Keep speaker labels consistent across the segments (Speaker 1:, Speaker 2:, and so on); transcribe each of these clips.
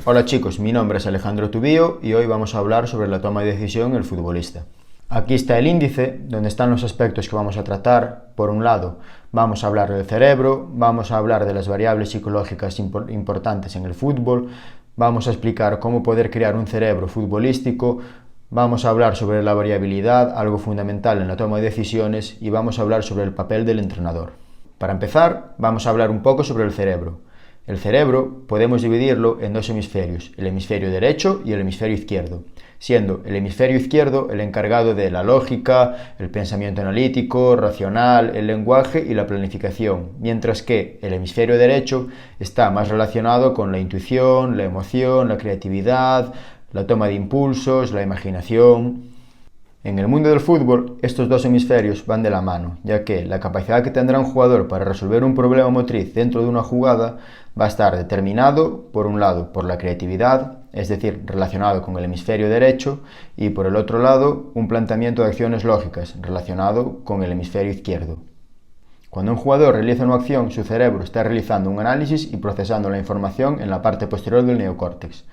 Speaker 1: Hola chicos, mi nombre es Alejandro Tubío y hoy vamos a hablar sobre la toma de decisión en el futbolista. Aquí está el índice, donde están los aspectos que vamos a tratar. Por un lado, vamos a hablar del cerebro, vamos a hablar de las variables psicológicas importantes en el fútbol, vamos a explicar cómo poder crear un cerebro futbolístico, vamos a hablar sobre la variabilidad, algo fundamental en la toma de decisiones, y vamos a hablar sobre el papel del entrenador. Para empezar, vamos a hablar un poco sobre el cerebro. El cerebro podemos dividirlo en dos hemisferios, el hemisferio derecho y el hemisferio izquierdo, siendo el hemisferio izquierdo el encargado de la lógica, el pensamiento analítico, racional, el lenguaje y la planificación, mientras que el hemisferio derecho está más relacionado con la intuición, la emoción, la creatividad, la toma de impulsos, la imaginación. En el mundo del fútbol, estos dos hemisferios van de la mano, ya que la capacidad que tendrá un jugador para resolver un problema motriz dentro de una jugada va a estar determinado, por un lado, por la creatividad, es decir, relacionado con el hemisferio derecho, y por el otro lado, un planteamiento de acciones lógicas, relacionado con el hemisferio izquierdo. Cuando un jugador realiza una acción, su cerebro está realizando un análisis y procesando la información en la parte posterior del neocórtex.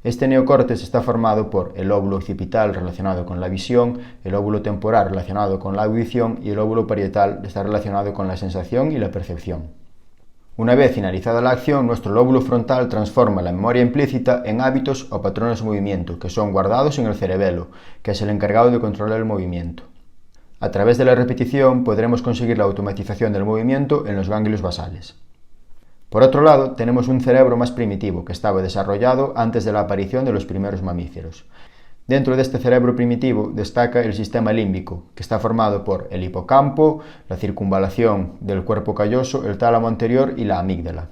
Speaker 1: Este neocórtex está formado por el lóbulo occipital relacionado con la visión, el lóbulo temporal relacionado con la audición y el lóbulo parietal está relacionado con la sensación y la percepción. Una vez finalizada la acción, nuestro lóbulo frontal transforma la memoria implícita en hábitos o patrones de movimiento que son guardados en el cerebelo, que es el encargado de controlar el movimiento. A través de la repetición podremos conseguir la automatización del movimiento en los ganglios basales. Por otro lado, tenemos un cerebro más primitivo, que estaba desarrollado antes de la aparición de los primeros mamíferos. Dentro de este cerebro primitivo destaca el sistema límbico, que está formado por el hipocampo, la circunvalación del cuerpo calloso, el tálamo anterior y la amígdala.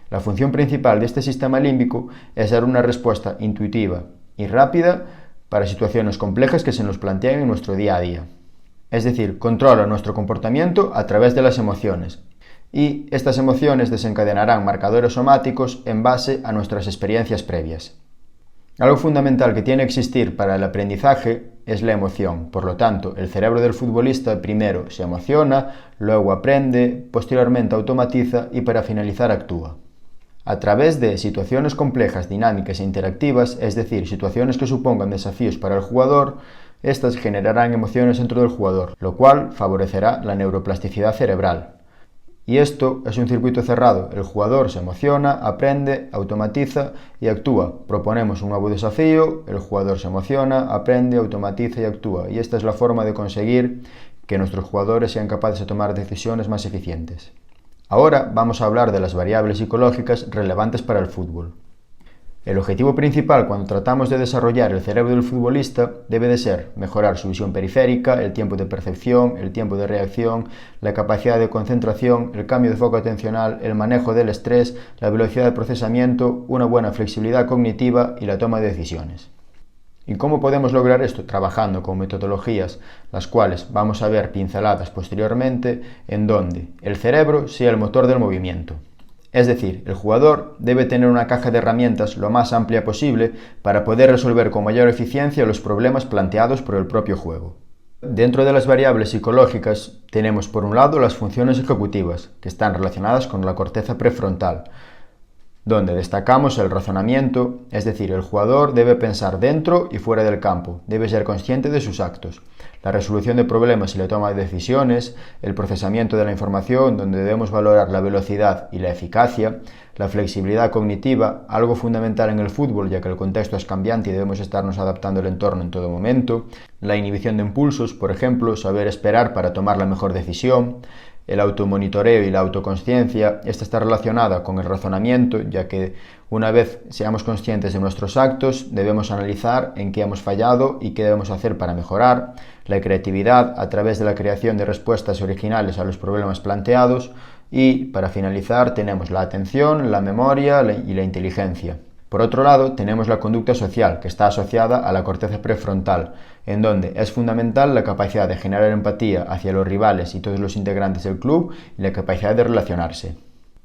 Speaker 1: La función principal de este sistema límbico es dar una respuesta intuitiva y rápida para situaciones complejas que se nos plantean en nuestro día a día. Es decir, controla nuestro comportamiento a través de las emociones, y estas emociones desencadenarán marcadores somáticos en base a nuestras experiencias previas. Algo fundamental que tiene que existir para el aprendizaje es la emoción. Por lo tanto, el cerebro del futbolista primero se emociona, luego aprende, posteriormente automatiza y para finalizar actúa. A través de situaciones complejas, dinámicas e interactivas, es decir, situaciones que supongan desafíos para el jugador, estas generarán emociones dentro del jugador, lo cual favorecerá la neuroplasticidad cerebral. Y esto es un circuito cerrado. El jugador se emociona, aprende, automatiza y actúa. Proponemos un nuevo desafío, el jugador se emociona, aprende, automatiza y actúa. Y esta es la forma de conseguir que nuestros jugadores sean capaces de tomar decisiones más eficientes. Ahora vamos a hablar de las variables psicológicas relevantes para el fútbol. El objetivo principal cuando tratamos de desarrollar el cerebro del futbolista debe de ser mejorar su visión periférica, el tiempo de percepción, el tiempo de reacción, la capacidad de concentración, el cambio de foco atencional, el manejo del estrés, la velocidad de procesamiento, una buena flexibilidad cognitiva y la toma de decisiones. ¿Y cómo podemos lograr esto? Trabajando con metodologías, las cuales vamos a ver pinceladas posteriormente, en donde el cerebro sea el motor del movimiento. Es decir, el jugador debe tener una caja de herramientas lo más amplia posible para poder resolver con mayor eficiencia los problemas planteados por el propio juego. Dentro de las variables psicológicas tenemos por un lado las funciones ejecutivas, que están relacionadas con la corteza prefrontal, donde destacamos el razonamiento, es decir, el jugador debe pensar dentro y fuera del campo, debe ser consciente de sus actos, la resolución de problemas y la toma de decisiones, el procesamiento de la información, donde debemos valorar la velocidad y la eficacia, la flexibilidad cognitiva, algo fundamental en el fútbol, ya que el contexto es cambiante y debemos estarnos adaptando al entorno en todo momento, la inhibición de impulsos, por ejemplo, saber esperar para tomar la mejor decisión, el automonitoreo y la autoconsciencia. Esta está relacionada con el razonamiento, ya que una vez seamos conscientes de nuestros actos, debemos analizar en qué hemos fallado y qué debemos hacer para mejorar. La creatividad, a través de la creación de respuestas originales a los problemas planteados. Y, para finalizar, tenemos la atención, la memoria y la inteligencia. Por otro lado, tenemos la conducta social, que está asociada a la corteza prefrontal, en donde es fundamental la capacidad de generar empatía hacia los rivales y todos los integrantes del club y la capacidad de relacionarse.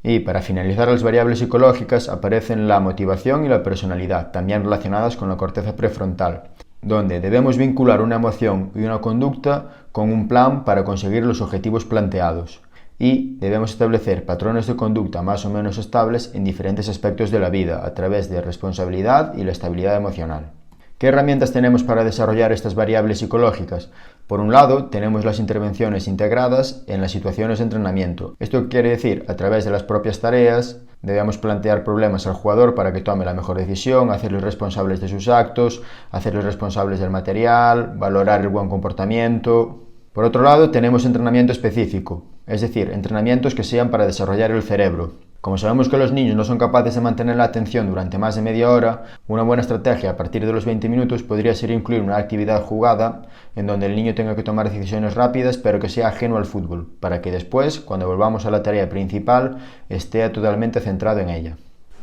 Speaker 1: Y para finalizar, las variables psicológicas aparecen la motivación y la personalidad, también relacionadas con la corteza prefrontal, donde debemos vincular una emoción y una conducta con un plan para conseguir los objetivos planteados. Y debemos establecer patrones de conducta más o menos estables en diferentes aspectos de la vida, a través de responsabilidad y la estabilidad emocional. ¿Qué herramientas tenemos para desarrollar estas variables psicológicas? Por un lado, tenemos las intervenciones integradas en las situaciones de entrenamiento. Esto quiere decir, a través de las propias tareas, debemos plantear problemas al jugador para que tome la mejor decisión, hacerles responsables de sus actos, hacerles responsables del material, valorar el buen comportamiento. Por otro lado, tenemos entrenamiento específico, es decir, entrenamientos que sean para desarrollar el cerebro. Como sabemos que los niños no son capaces de mantener la atención durante más de media hora, una buena estrategia a partir de los 20 minutos podría ser incluir una actividad jugada en donde el niño tenga que tomar decisiones rápidas pero que sea ajeno al fútbol, para que después, cuando volvamos a la tarea principal, esté totalmente centrado en ella.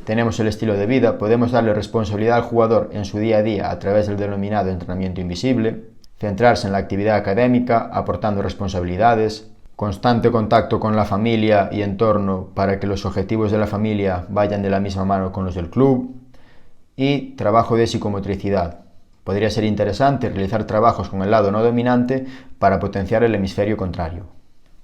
Speaker 1: Tenemos el estilo de vida, podemos darle responsabilidad al jugador en su día a día a través del denominado entrenamiento invisible, centrarse en la actividad académica, aportando responsabilidades, constante contacto con la familia y entorno para que los objetivos de la familia vayan de la misma mano con los del club, y trabajo de psicomotricidad. Podría ser interesante realizar trabajos con el lado no dominante para potenciar el hemisferio contrario.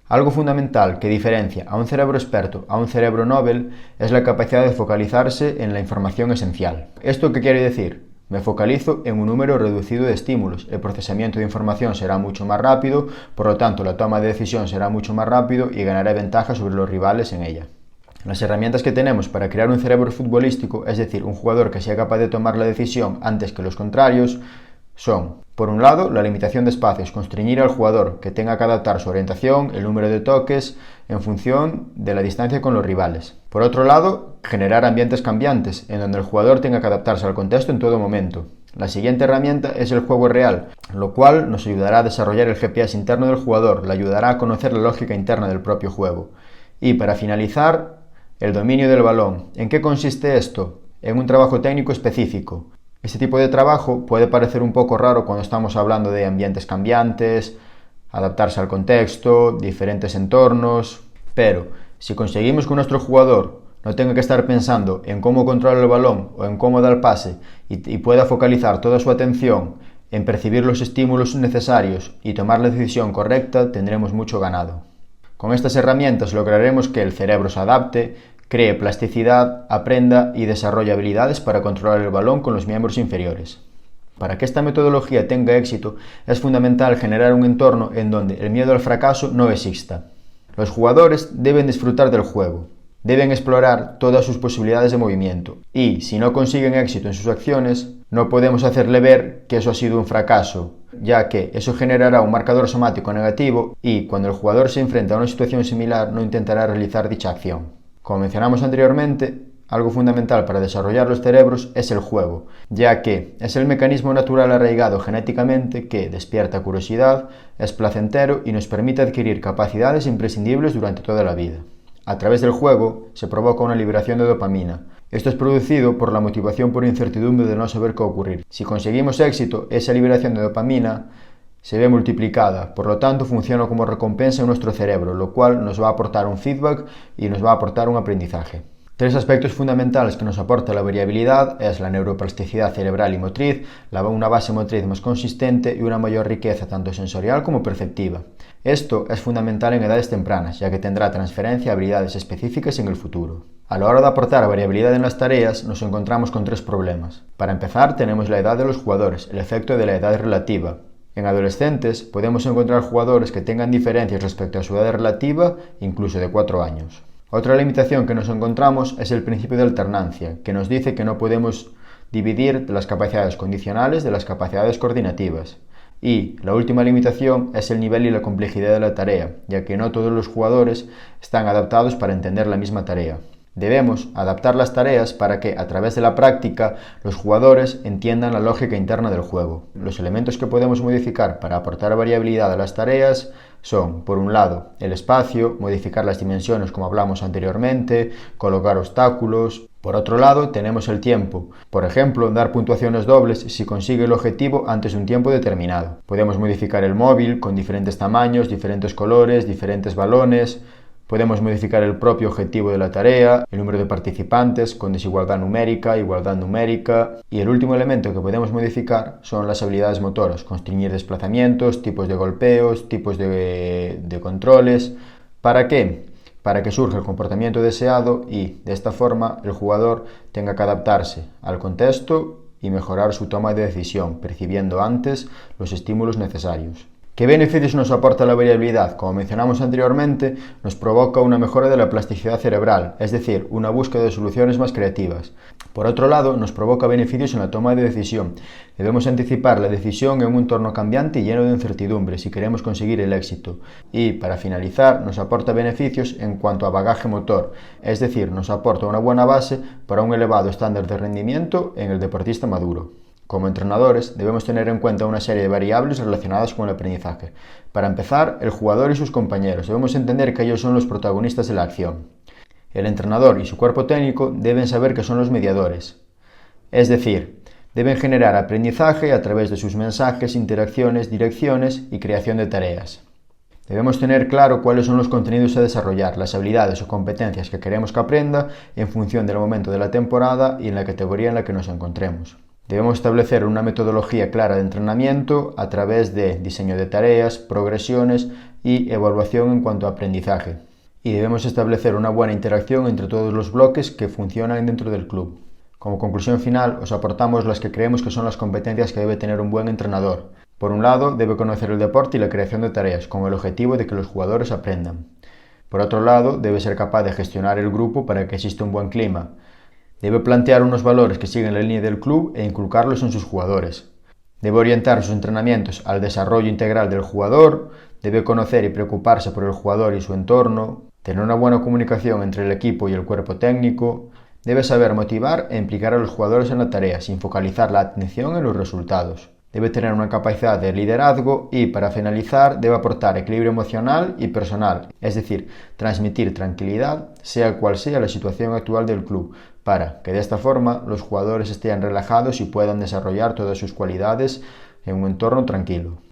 Speaker 1: Algo fundamental que diferencia a un cerebro experto a un cerebro Nobel es la capacidad de focalizarse en la información esencial. ¿Esto qué quiere decir? Me focalizo en un número reducido de estímulos, el procesamiento de información será mucho más rápido, por lo tanto la toma de decisión será mucho más rápido y ganaré ventaja sobre los rivales en ella. Las herramientas que tenemos para crear un cerebro futbolístico, es decir, un jugador que sea capaz de tomar la decisión antes que los contrarios, son, por un lado, la limitación de espacios, constreñir al jugador, que tenga que adaptar su orientación, el número de toques, en función de la distancia con los rivales. Por otro lado, generar ambientes cambiantes, en donde el jugador tenga que adaptarse al contexto en todo momento. La siguiente herramienta es el juego real, lo cual nos ayudará a desarrollar el GPS interno del jugador, le ayudará a conocer la lógica interna del propio juego. Y para finalizar, el dominio del balón. ¿En qué consiste esto? En un trabajo técnico específico. Este tipo de trabajo puede parecer un poco raro cuando estamos hablando de ambientes cambiantes, adaptarse al contexto, diferentes entornos, pero si conseguimos que nuestro jugador no tenga que estar pensando en cómo controlar el balón o en cómo dar el pase y pueda focalizar toda su atención en percibir los estímulos necesarios y tomar la decisión correcta, tendremos mucho ganado. Con estas herramientas lograremos que el cerebro se adapte, cree plasticidad, aprenda y desarrolle habilidades para controlar el balón con los miembros inferiores. Para que esta metodología tenga éxito, es fundamental generar un entorno en donde el miedo al fracaso no exista. Los jugadores deben disfrutar del juego, deben explorar todas sus posibilidades de movimiento y, si no consiguen éxito en sus acciones, no podemos hacerle ver que eso ha sido un fracaso, ya que eso generará un marcador somático negativo y, cuando el jugador se enfrenta a una situación similar, no intentará realizar dicha acción. Como mencionamos anteriormente, algo fundamental para desarrollar los cerebros es el juego, ya que es el mecanismo natural arraigado genéticamente que despierta curiosidad, es placentero y nos permite adquirir capacidades imprescindibles durante toda la vida. A través del juego se provoca una liberación de dopamina. Esto es producido por la motivación por incertidumbre de no saber qué ocurrir. Si conseguimos éxito, esa liberación de dopamina se ve multiplicada, por lo tanto funciona como recompensa en nuestro cerebro, lo cual nos va a aportar un feedback y nos va a aportar un aprendizaje. Tres aspectos fundamentales que nos aporta la variabilidad es la neuroplasticidad cerebral y motriz, una base motriz más consistente y una mayor riqueza tanto sensorial como perceptiva. Esto es fundamental en edades tempranas, ya que tendrá transferencia a habilidades específicas en el futuro. A la hora de aportar variabilidad en las tareas, nos encontramos con tres problemas. Para empezar, tenemos la edad de los jugadores, el efecto de la edad relativa. En adolescentes podemos encontrar jugadores que tengan diferencias respecto a su edad relativa, incluso de 4 años. Otra limitación que nos encontramos es el principio de alternancia, que nos dice que no podemos dividir las capacidades condicionales de las capacidades coordinativas. Y la última limitación es el nivel y la complejidad de la tarea, ya que no todos los jugadores están adaptados para entender la misma tarea. Debemos adaptar las tareas para que, a través de la práctica, los jugadores entiendan la lógica interna del juego. Los elementos que podemos modificar para aportar variabilidad a las tareas son, por un lado, el espacio, modificar las dimensiones como hablamos anteriormente, colocar obstáculos. Por otro lado, tenemos el tiempo. Por ejemplo, dar puntuaciones dobles si consigue el objetivo antes de un tiempo determinado. Podemos modificar el móvil con diferentes tamaños, diferentes colores, diferentes balones. Podemos modificar el propio objetivo de la tarea, el número de participantes con desigualdad numérica, igualdad numérica, y el último elemento que podemos modificar son las habilidades motoras, constreñir desplazamientos, tipos de golpeos, tipos de controles. ¿Para qué? Para que surja el comportamiento deseado y, de esta forma, el jugador tenga que adaptarse al contexto y mejorar su toma de decisión, percibiendo antes los estímulos necesarios. ¿Qué beneficios nos aporta la variabilidad? Como mencionamos anteriormente, nos provoca una mejora de la plasticidad cerebral, es decir, una búsqueda de soluciones más creativas. Por otro lado, nos provoca beneficios en la toma de decisión. Debemos anticipar la decisión en un entorno cambiante y lleno de incertidumbre si queremos conseguir el éxito. Y, para finalizar, nos aporta beneficios en cuanto a bagaje motor, es decir, nos aporta una buena base para un elevado estándar de rendimiento en el deportista maduro. Como entrenadores, debemos tener en cuenta una serie de variables relacionadas con el aprendizaje. Para empezar, el jugador y sus compañeros. Debemos entender que ellos son los protagonistas de la acción. El entrenador y su cuerpo técnico deben saber que son los mediadores. Es decir, deben generar aprendizaje a través de sus mensajes, interacciones, direcciones y creación de tareas. Debemos tener claro cuáles son los contenidos a desarrollar, las habilidades o competencias que queremos que aprenda en función del momento de la temporada y en la categoría en la que nos encontremos. Debemos establecer una metodología clara de entrenamiento a través de diseño de tareas, progresiones y evaluación en cuanto a aprendizaje. Y debemos establecer una buena interacción entre todos los bloques que funcionan dentro del club. Como conclusión final, os aportamos las que creemos que son las competencias que debe tener un buen entrenador. Por un lado, debe conocer el deporte y la creación de tareas, con el objetivo de que los jugadores aprendan. Por otro lado, debe ser capaz de gestionar el grupo para que exista un buen clima. Debe plantear unos valores que siguen la línea del club e inculcarlos en sus jugadores. Debe orientar sus entrenamientos al desarrollo integral del jugador, debe conocer y preocuparse por el jugador y su entorno, tener una buena comunicación entre el equipo y el cuerpo técnico, debe saber motivar e implicar a los jugadores en la tarea sin focalizar la atención en los resultados. Debe tener una capacidad de liderazgo y, para finalizar, debe aportar equilibrio emocional y personal, es decir, transmitir tranquilidad, sea cual sea la situación actual del club, para que de esta forma los jugadores estén relajados y puedan desarrollar todas sus cualidades en un entorno tranquilo.